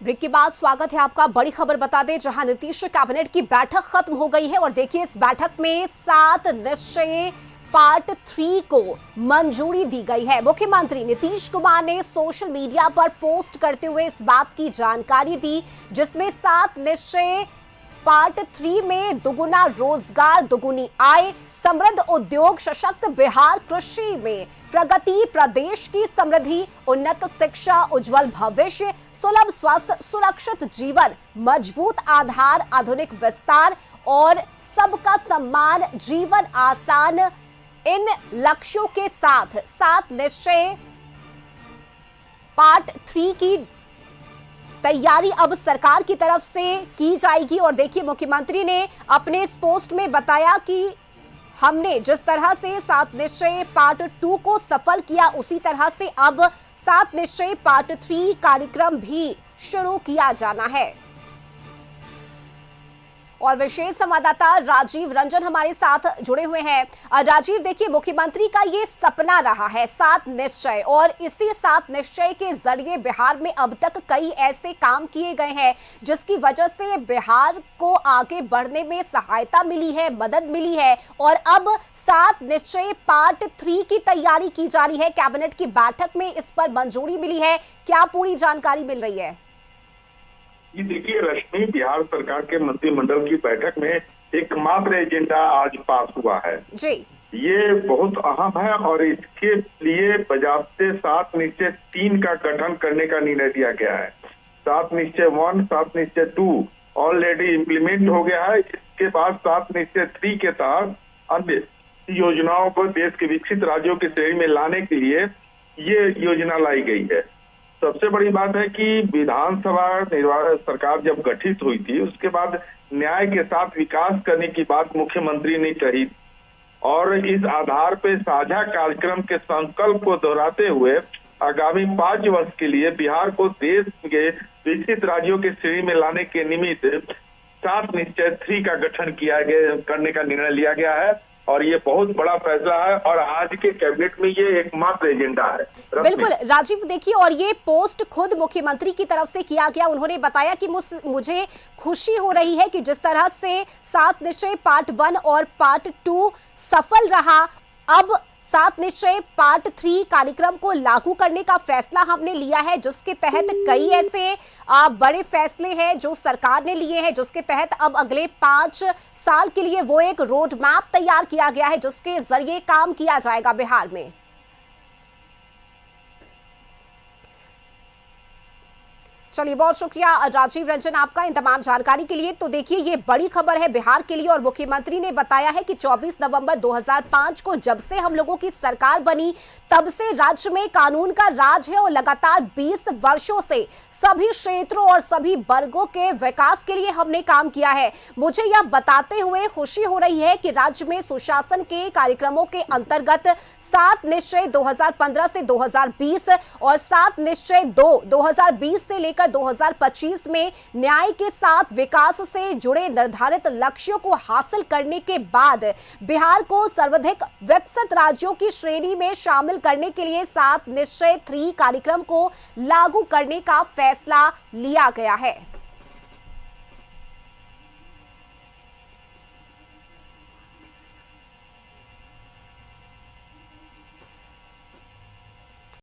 Break के बाद स्वागत है आपका। बड़ी खबर बता दें, जहां नीतीश कैबिनेट की बैठक खत्म हो गई है और देखिए इस बैठक में 7 निश्चय पार्ट 3 को मंजूरी दी गई है। मुख्यमंत्री नीतीश कुमार ने सोशल मीडिया पर पोस्ट करते हुए इस बात की जानकारी दी, जिसमें 7 निश्चय पार्ट 3 में दुगुना रोजगार, दुगुनी आय, समृद्ध उद्योग, सशक्त बिहार, कृषि में प्रगति, प्रदेश की समृद्धि, उन्नत शिक्षा, उज्जवल भविष्य, सुलभ स्वास्थ्य, सुरक्षित जीवन, मजबूत आधार, आधुनिक विस्तार और सबका सम्मान, जीवन आसान, इन लक्ष्यों के साथ 7 निश्चय पार्ट 3 की तैयारी अब सरकार की तरफ से की जाएगी। और देखिए मुख्यमंत्री ने अपने इस पोस्ट में बताया कि हमने जिस तरह से 7 निश्चय पार्ट 2 को सफल किया, उसी तरह से अब 7 निश्चय पार्ट 3 कार्यक्रम भी शुरू किया जाना है। और विशेष संवाददाता राजीव रंजन हमारे साथ जुड़े हुए हैं। राजीव, देखिए मुख्यमंत्री का ये सपना रहा है 7 निश्चय, और इसी 7 निश्चय के जरिए बिहार में अब तक कई ऐसे काम किए गए हैं जिसकी वजह से बिहार को आगे बढ़ने में सहायता मिली है, मदद मिली है। और अब 7 निश्चय पार्ट 3 की तैयारी की जा रही है। कैबिनेट की बैठक में इस पर मंजूरी मिली है, क्या पूरी जानकारी मिल रही है? ये देखिए रश्मि, बिहार सरकार के मंत्रिमंडल की बैठक में एकमात्र एजेंडा आज पास हुआ है जी। ये बहुत अहम है और इसके लिए बजाते 7 निश्चय 3 का गठन करने का निर्णय लिया गया है। 7 निश्चय 1, 7 निश्चय 2 ऑलरेडी इम्प्लीमेंट हो गया है। इसके बाद 7 निश्चय 3 के तहत अन्य योजनाओं को देश के विकसित राज्यों की श्रेणी में लाने के लिए ये योजना लाई गई है। सबसे बड़ी बात है कि विधानसभा सरकार जब गठित हुई थी, उसके बाद न्याय के साथ विकास करने की बात मुख्यमंत्री ने कही और इस आधार पर साझा कार्यक्रम के संकल्प को दोहराते हुए आगामी 5 वर्ष के लिए बिहार को देश के विकसित राज्यों की श्रेणी में लाने के निमित्त 7 निश्चय 3 का गठन करने का निर्णय लिया गया है। और ये बहुत बड़ा फैसला है और आज के कैबिनेट में ये एकमात्र एजेंडा है। बिल्कुल राजीव, देखिए और ये पोस्ट खुद मुख्यमंत्री की तरफ से किया गया। उन्होंने बताया कि मुझे खुशी हो रही है कि जिस तरह से 7 निश्चय पार्ट 1 और पार्ट 2 सफल रहा, अब 7 निश्चय पार्ट 3 कार्यक्रम को लागू करने का फैसला हमने लिया है, जिसके तहत कई ऐसे बड़े फैसले हैं जो सरकार ने लिए हैं, जिसके तहत अब अगले 5 साल के लिए वो एक रोड मैप तैयार किया गया है जिसके जरिए काम किया जाएगा बिहार में। चलिए, बहुत शुक्रिया राजीव रंजन आपका इन तमाम जानकारी के लिए। तो देखिए ये बड़ी खबर है बिहार के लिए और मुख्यमंत्री ने बताया है कि 24 नवंबर 2005 को जब से हम लोगों की सरकार बनी तब से राज्य में कानून का राज है और लगातार 20 वर्षों से सभी क्षेत्रों और सभी वर्गों के विकास के लिए हमने काम किया है। मुझे यह बताते हुए खुशी हो रही है कि राज्य में सुशासन के कार्यक्रमों के अंतर्गत 7 निश्चय 2015 से 2020 और 7 निश्चय 2 2020 से लेकर 2025 में न्याय के साथ विकास से जुड़े निर्धारित लक्ष्यों को हासिल करने के बाद बिहार को सर्वाधिक विकसित राज्यों की श्रेणी में शामिल करने के लिए 7 निश्चय 3 कार्यक्रम को लागू करने का फैसला लिया गया है।